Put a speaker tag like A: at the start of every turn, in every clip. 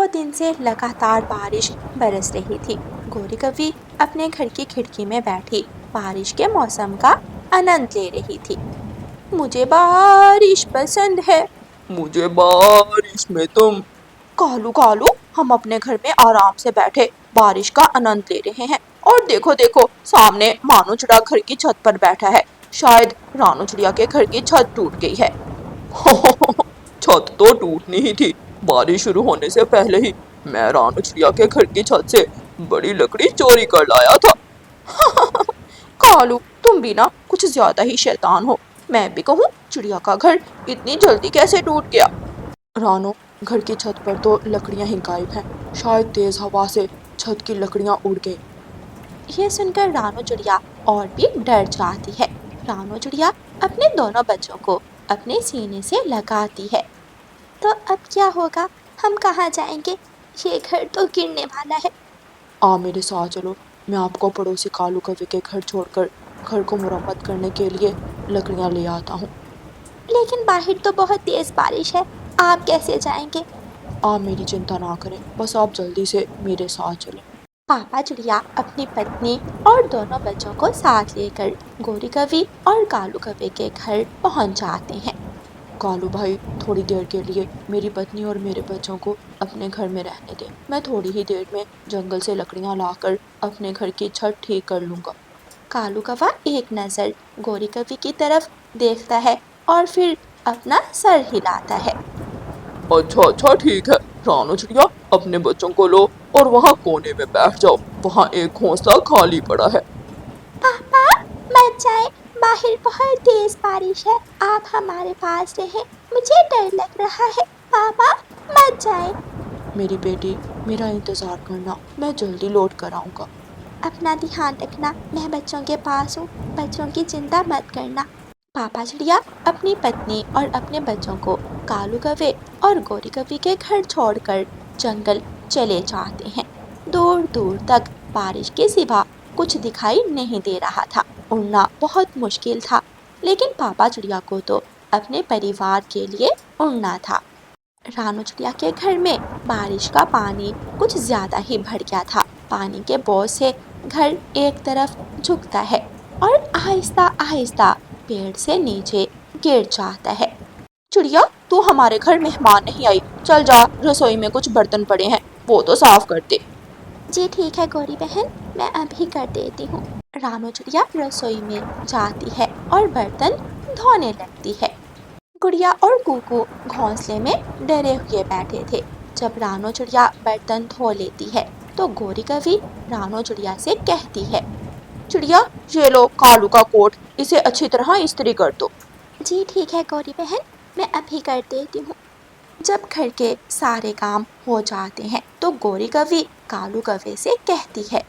A: दिन से लगातार बारिश बरस रही थी। गोरी कवि अपने घर की खिड़की में बैठी बारिश के मौसम का आनंद ले रही थी। मुझे बारिश पसंद है।
B: मुझे बारिश में तुम।
A: कालू कालू, हम अपने घर में आराम से बैठे बारिश का आनंद ले रहे हैं और देखो देखो सामने मानो चिड़िया घर की छत पर बैठा है। शायद रानू चिड़िया के घर की छत टूट गई है।
B: छत तो टूटनी ही थी। बारिश शुरू होने से पहले ही मैं रानू चिड़िया के घर की छत से बड़ी लकड़ी चोरी कर लाया था।
A: कालू, तुम भी ना कुछ ज्यादा ही शैतान हो। मैं भी कहूँ, चिड़िया का घर इतनी जल्दी कैसे टूट गया?
B: रानू, घर की छत पर तो लकड़ियां ही गायब हैं। शायद तेज हवा से छत की लकड़ियां उड़ गई।
A: ये सुनकर रानू चिड़िया और भी डर जाती है। रानू चिड़िया अपने दोनों बच्चों को अपने सीने से लगाती है। तो अब क्या होगा? हम कहाँ जाएंगे? ये घर तो गिरने वाला है।
B: आ मेरे साथ चलो, मैं आपको पड़ोसी कालू कवि के घर छोड़कर घर को मुरम्मत करने के लिए लकड़ियां ले आता हूँ।
A: लेकिन बाहर तो बहुत तेज बारिश है, आप कैसे जाएंगे?
B: आप मेरी चिंता ना करें, बस आप जल्दी से मेरे साथ चलें।
A: पापा चिड़िया अपनी पत्नी और दोनों बच्चों को साथ लेकर गोरी कवि और कालू कवि के घर पहुंच जाते हैं।
B: कालू भाई, थोड़ी देर के लिए मेरी पत्नी और मेरे बच्चों को अपने घर में रहने दें। मैं थोड़ी ही देर में जंगल से लकड़ियां लाकर अपने घर की छत ठीक कर लूँगा।
A: कालू कौवा एक नज़र गोरी कवि की तरफ देखता है और फिर अपना सर हिलाता है।
B: अच्छा ठीक है। रानू चिड़िया, अपने बच्चों को लो और वहाँ कोने में बैठ जाओ। वहाँ एक घोंसला खाली पड़ा है।
A: पापा मत जाए, बाहर बहुत तेज बारिश है, आप हमारे पास रहें, मुझे डर लग रहा है। पापा मत जाए।
B: मेरी बेटी, मेरा इंतजार करना, मैं जल्दी लौट कर आऊँगा।
A: अपना ध्यान रखना, मैं बच्चों के पास हूँ, बच्चों की चिंता मत करना। पापा चिड़िया अपनी पत्नी और अपने बच्चों को कालू कौवे और गोरी कवि के घर छोड़कर जंगल चले जाते हैं। दूर दूर तक बारिश के सिवा कुछ दिखाई नहीं दे रहा था। उड़ना बहुत मुश्किल था, लेकिन पापा चिड़िया को तो अपने परिवार के लिए उड़ना था। रानू चिड़िया के घर में बारिश का पानी कुछ ज्यादा ही भर गया था। पानी के बोझ से घर एक तरफ झुकता है और आहिस्ता आहिस्ता पेड़ से नीचे गिर जाता है। चिड़िया, तू हमारे घर मेहमान नहीं आई, चल जा, रसोई में कुछ बर्तन पड़े हैं, वो तो साफ कर दे। जी ठीक है गोरी बहन, मैं अभी कर देती हूँ। रानू चिड़िया रसोई में जाती है और बर्तन धोने लगती है। गुड़िया और कुकू घोंसले में डरे हुए बैठे थे। जब रानू चिड़िया बर्तन धो लेती है तो गोरी कवि रानू चिड़िया से कहती है, चिड़िया, ये लो कालू का कोट, इसे अच्छी तरह इस्त्री कर दो। जी ठीक है गोरी बहन, मैं अभी कर देती हूँ। जब घर के सारे काम हो जाते हैं तो गोरी कवि कालू कवि से कहती है,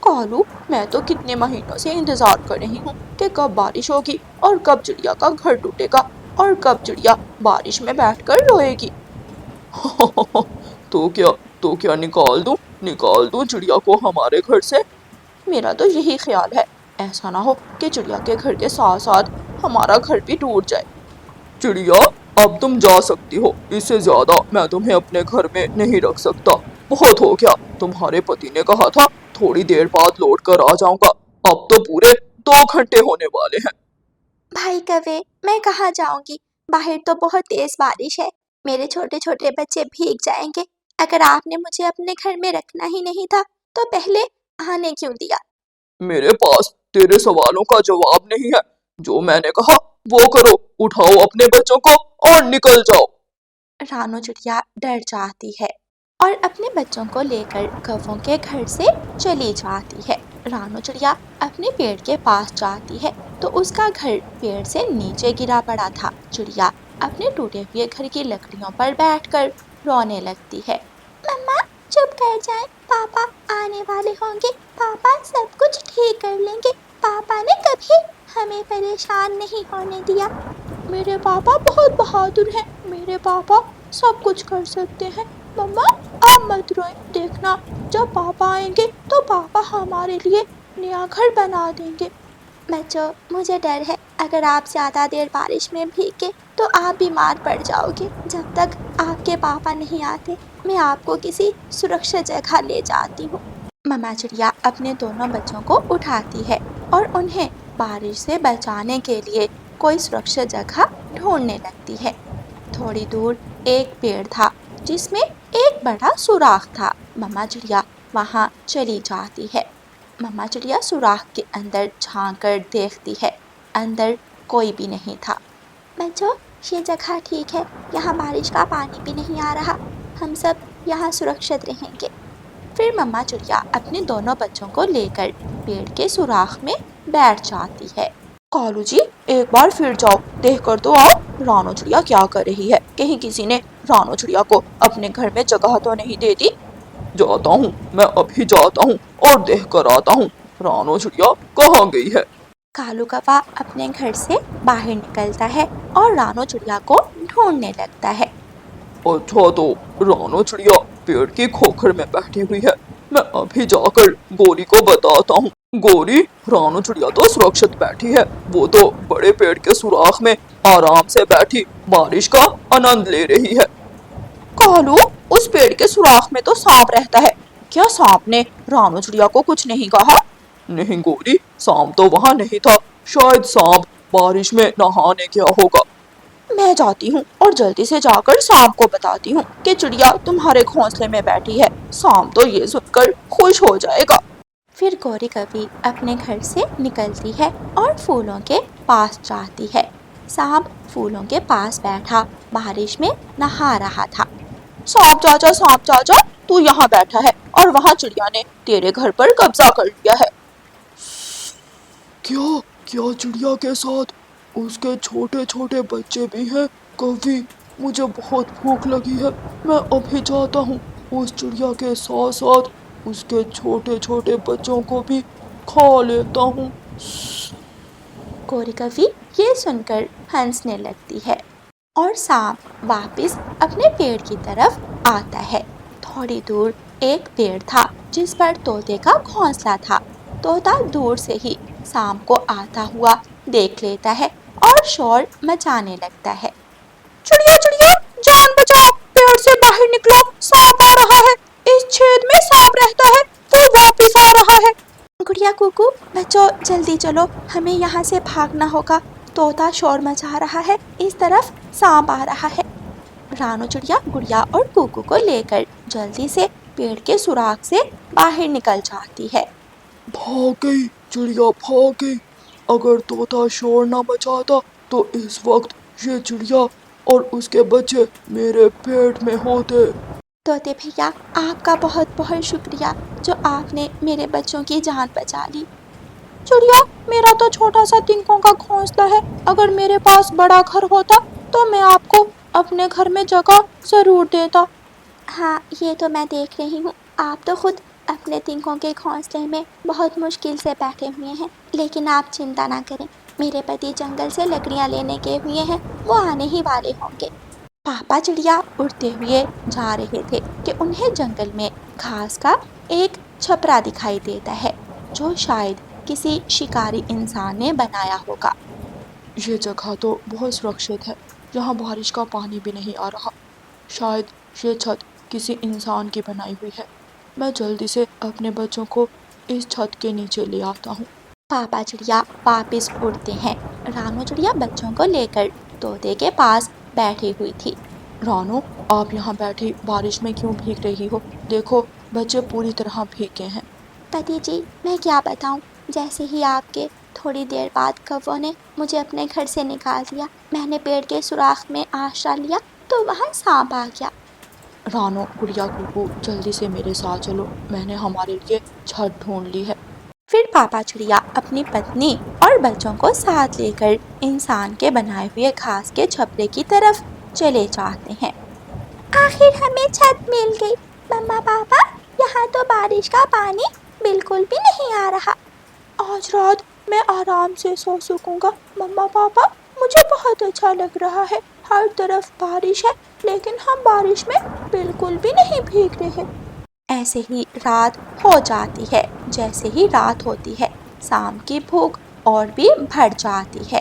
A: कालू, मैं तो कितने महीनों से इंतजार कर रही हूँ कि कब बारिश होगी और कब चिड़िया का घर टूटेगा और कब चिड़िया बारिश में बैठकर रोएगी।
B: तो क्या निकाल दूं चिड़िया को हमारे घर से?
A: मेरा तो यही ख्याल है, ऐसा ना हो कि चिड़िया के घर के साथ साथ हमारा घर भी टूट जाए।
B: चिड़िया, अब तुम जा सकती हो, इससे ज्यादा मैं तुम्हें अपने घर में नहीं रख सकता। बहुत हो गया, तुम्हारे पति ने कहा था थोड़ी देर बाद लौट कर आ जाऊंगा। अब तो पूरे 2 घंटे होने वाले हैं।
A: भाई कवे, मैं कहाँ जाऊंगी? बाहर तो बहुत तेज बारिश है, मेरे छोटे छोटे बच्चे भीग जाएंगे। अगर आपने मुझे अपने घर में रखना ही नहीं था तो पहले आने क्यों दिया?
B: मेरे पास तेरे सवालों का जवाब नहीं है। जो मैंने कहा वो करो, उठाओ अपने बच्चों को और निकल जाओ।
A: रानू चिड़िया डर जाती है और अपने बच्चों को लेकर कौवों के घर से चली जाती है। रानू चिड़िया अपने पेड़ के पास जाती है तो उसका घर पेड़ से नीचे गिरा पड़ा था। चिड़िया अपने टूटे हुए घर की लकड़ियों पर बैठकर रोने लगती है। मम्मा चुप कर जाएं, पापा आने वाले होंगे, पापा सब कुछ ठीक कर लेंगे, पापा ने कभी हमें परेशान नहीं होने दिया। मेरे पापा बहुत बहादुर हैं, मेरे पापा सब कुछ कर सकते हैं। मम्मा आप मत रोएं, देखना जब पापा आएंगे तो पापा हमारे लिए नया घर बना देंगे। बच्चों, मुझे डर है, अगर आप ज़्यादा देर बारिश में भीगे तो आप बीमार पड़ जाओगे। जब तक आपके पापा नहीं आते, मैं आपको किसी सुरक्षित जगह ले जाती हूँ। मम्मा चिड़िया अपने दोनों बच्चों को उठाती है और उन्हें बारिश से बचाने के लिए कोई सुरक्षित जगह ढूंढने लगती है। थोड़ी दूर एक पेड़ था जिसमें एक बड़ा सुराख था। मम्मा चिड़िया वहाँ चली जाती है। मम्मा चिड़िया सुराख के अंदर झांक कर देखती है, अंदर कोई भी नहीं था। बच्चों, ये जगह ठीक है, यहाँ बारिश का पानी भी नहीं आ रहा, हम सब यहाँ सुरक्षित रहेंगे। फिर मम्मा चिड़िया अपने दोनों बच्चों को लेकर पेड़ के सुराख में बैठ जाती है। कालू जी, एक बार फिर जाओ, देख कर तो आओ रानो चिड़िया क्या कर रही है। कहीं किसी ने रानो चिड़िया को अपने घर में जगह तो नहीं दे दी।
B: जाता हूँ, मैं अभी जाता हूँ और देख कर आता हूँ रानो चिड़िया कहाँ गई है।
A: कालू कौवा अपने घर से बाहर निकलता है और रानो चिड़िया को ढूंढने लगता है।
B: अच्छा, तो रानो चिड़िया पेड़ की खोखर में बैठी हुई है। मैं अभी जाकर गोरी को बताता हूँ। गोरी, रानो चिड़िया तो सुरक्षित बैठी है, वो तो बड़े पेड़ के सुराख में आराम से बैठी बारिश का आनंद ले रही है।
A: कालू, उस पेड़ के सुराख में तो सांप रहता है, क्या सांप ने रानो चिड़िया को कुछ नहीं कहा?
B: नहीं गोरी, सांप तो वहाँ नहीं था, शायद सांप बारिश में नहाने गया होगा।
A: मैं जाती हूँ और जल्दी से जाकर सांप को बताती हूँ कि चिड़िया तुम्हारे घोंसले में बैठी है। सांप तो ये सुनकर खुश हो जाएगा। फिर गौरी कभी अपने घर से निकलती है और फूलों के पास जाती है। सांप फूलों के पास बैठा बारिश में नहा रहा था। सांप चाचा, तू यहाँ बैठा है और वहाँ चिड़िया ने तेरे घर पर कब्जा कर लिया है।
B: क्या क्या चिड़िया के साथ उसके छोटे छोटे बच्चे भी हैं? कभी मुझे बहुत भूख लगी है, मैं अभी जाता हूँ, उस चिड़िया के साथ साथ उसके छोटे छोटे बच्चों को भी खा लेता हूँ।
A: गौरी कवि ये सुनकर हंसने लगती है और सांप वापस अपने पेड़ की तरफ आता है। थोड़ी दूर एक पेड़ था जिस पर तोते का घोंसला था। तोता दूर से ही सांप को आता हुआ देख लेता है और शोर मचाने लगता है। चिड़िया चिड़िया, जान बचाओ, पेड़ से बाहर निकलो, सांप आ रहा है, इस छेद में सांप रहता है, वो वापस आ रहा है। गुड़िया कुकू, बच्चों जल्दी चलो, हमें यहाँ से भागना होगा, तोता शोर मचा रहा है, इस तरफ सांप आ रहा है। रानो चिड़िया गुड़िया और कुकू को लेकर जल्दी से पेड़ के सुराख से बाहर निकल जाती है।
B: भाग गई चिड़िया, भाग गई। अगर तोता शोर न मचाता तो इस वक्त ये चिड़िया और उसके बच्चे मेरे पेट में होते।
A: तोते भैया, आपका बहुत बहुत शुक्रिया जो आपने मेरे बच्चों की जान बचा ली। चिड़िया, मेरा तो छोटा सा तिनकों का घोंसला है, अगर मेरे पास बड़ा घर होता तो मैं आपको अपने घर में जगह जरूर देता। हाँ, ये तो मैं देख रही हूँ, आप तो खुद अपने तिनकों के घोंसले में बहुत मुश्किल से बैठे हुए हैं, लेकिन आप चिंता ना करें, मेरे पति जंगल से लकड़ियाँ लेने गए हुए हैं, वो आने ही वाले होंगे। पापा चिड़िया उड़ते हुए जा रहे थे कि उन्हें जंगल में घास का एक छपरा दिखाई देता है जो शायद किसी शिकारी इंसान ने बनाया होगा।
B: ये जगह तो बहुत सुरक्षित है, यहाँ बारिश का पानी भी नहीं आ रहा, शायद ये छत किसी इंसान की बनाई हुई है। मैं जल्दी से अपने बच्चों को इस छत के नीचे ले आता हूँ।
A: पापा चिड़िया वापस उड़ते हैं। रानो चिड़िया बच्चों को लेकर तोते के पास बैठी हुई थी।
B: रानो, आप यहाँ बैठी बारिश में क्यों भीग रही हो? देखो, बच्चे पूरी तरह भीगे हैं।
A: पति जी, मैं क्या बताऊँ, जैसे ही आपके थोड़ी देर बाद कौवों ने मुझे अपने घर से निकाल दिया, मैंने पेड़ के सुराख में आश्रय लिया तो वहाँ सांप आ गया।
B: रानो, गुड़िया, कुकू, जल्दी से मेरे साथ चलो, मैंने हमारे लिए छत ढूंढ ली है।
A: फिर पापा चिड़िया अपनी पत्नी और बच्चों को साथ लेकर इंसान के बनाए हुए घास के छपरे की तरफ चले जाते हैं। आखिर हमें छत मिल गई। मम्मा पापा, यहाँ तो बारिश का पानी बिल्कुल भी नहीं आ रहा। आज रात मैं आराम से सो सकूंगा। मम्मा पापा, मुझे बहुत अच्छा लग रहा है, हर तरफ बारिश है, लेकिन हम बारिश में बिल्कुल भी नहीं भीग रहे। ऐसे ही रात हो जाती है। जैसे ही रात होती है, शाम की भूख और भी बढ़ जाती है।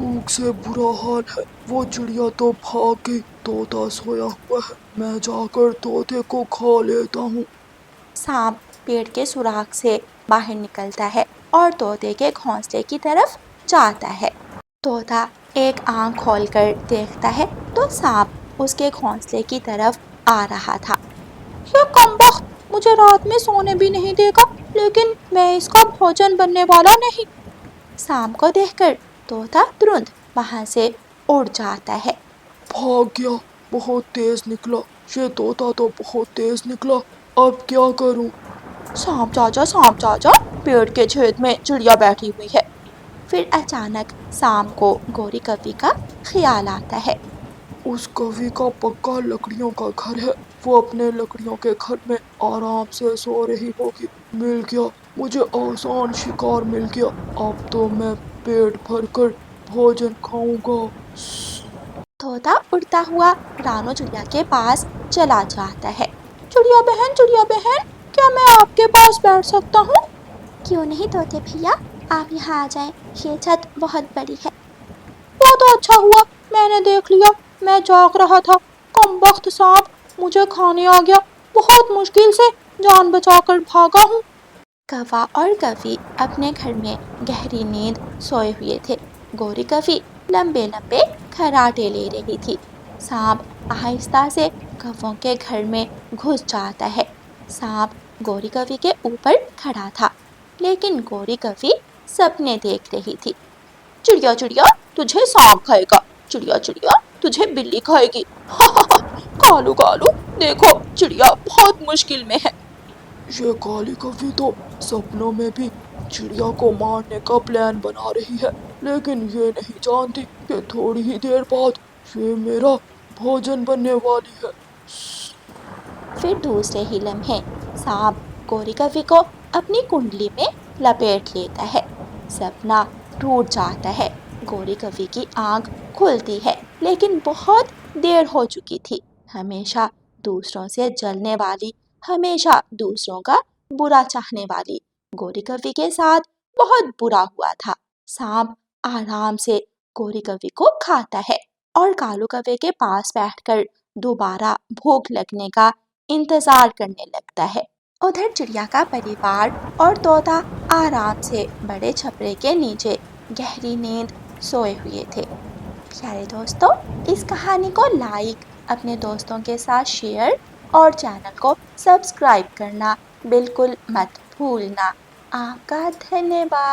B: भूख से बुरा हाल है। वो चिड़िया तो भाग गई, तोता सोया हुआ है। मैं जाकर तोते को खा लेता हूँ।
A: सांप पेड़ के सुराख से बाहर निकलता है और तोते के घोंसले की तरफ जाता है। तोता एक आंख खोलकर देखता है तो सांप उसके घोंसले की तरफ आ रहा था। ये कमबख्त मुझे रात में सोने भी नहीं देगा, लेकिन मैं इसका भोजन बनने वाला नहीं। सांप को देखकर तोता तुरंत वहां से उड़ जाता है।
B: भाग गया, बहुत तेज निकला। ये तोता तो बहुत तेज निकला। अब क्या करूँ?
A: सांप चाचा, पेड़ के छेद में चिड़िया बैठी हुई है। फिर अचानक सांप को गोरी कवि का ख्याल आता है।
B: उस कवि का पक्का लकड़ियों का घर है। वो अपने लकड़ियों के घर में आराम से सो रही होगी। मिल गया, मुझे आसान शिकार मिल गया। अब तो मैं पेट भरकर भोजन खाऊंगा।
A: तोता उड़ता हुआ रानो चिड़िया के पास चला जाता है। चिड़िया बहन, क्या मैं आपके पास बैठ सकता हूँ? क्यों नहीं तोते भैया, आप यहाँ आ जाएं, ये छत बहुत बड़ी है। वो तो अच्छा हुआ, मैंने देख लिया, मैं जाग रहा था। कमबख्त सांप मुझे खाने आ गया, बहुत मुश्किल से जान बचाकर भागा हूँ। कौवा और कवि अपने घर में गहरी नींद सोए हुए थे। गोरी कवि लंबे लंबे खर्राटे ले रही थी। सांप आहिस्ता से कौवों के घर में घुस जाता है। सांप गोरी कवि के ऊपर खड़ा था, लेकिन गोरी कवि सपने देख रही थी। चिड़िया चिड़िया, तुझे सांप खाएगा। चिड़िया चिड़िया, तुझे बिल्ली खाएगी। कालू कालू, देखो चिड़िया बहुत मुश्किल में है।
B: ये काली कवि तो सपनों में भी चिड़िया को मारने का प्लान बना रही है, लेकिन ये नहीं जानती कि थोड़ी ही देर बाद ये मेरा भोजन बनने वाली है।
A: फिर दूसरे ही लम्हे सांप गोरी कवि को अपनी कुंडली में लपेट लेता है। सपना टूट जाता है। गोरी कवि की आंख खुलती है, लेकिन बहुत देर हो चुकी थी। हमेशा दूसरों से जलने वाली, हमेशा दूसरों का बुरा चाहने वाली गोरी कवि के साथ बहुत बुरा हुआ था। सांप आराम से गोरी कवि को खाता है और कालू कवि के पास बैठकर दोबारा भूख लगने का इंतजार करने लगता है। उधर चिड़िया का परिवार और तोता आराम से बड़े छपरे के नीचे गहरी नींद सोए हुए थे। प्यारे दोस्तों, इस कहानी को लाइक, अपने दोस्तों के साथ शेयर और चैनल को सब्सक्राइब करना बिल्कुल मत भूलना। आपका धन्यवाद।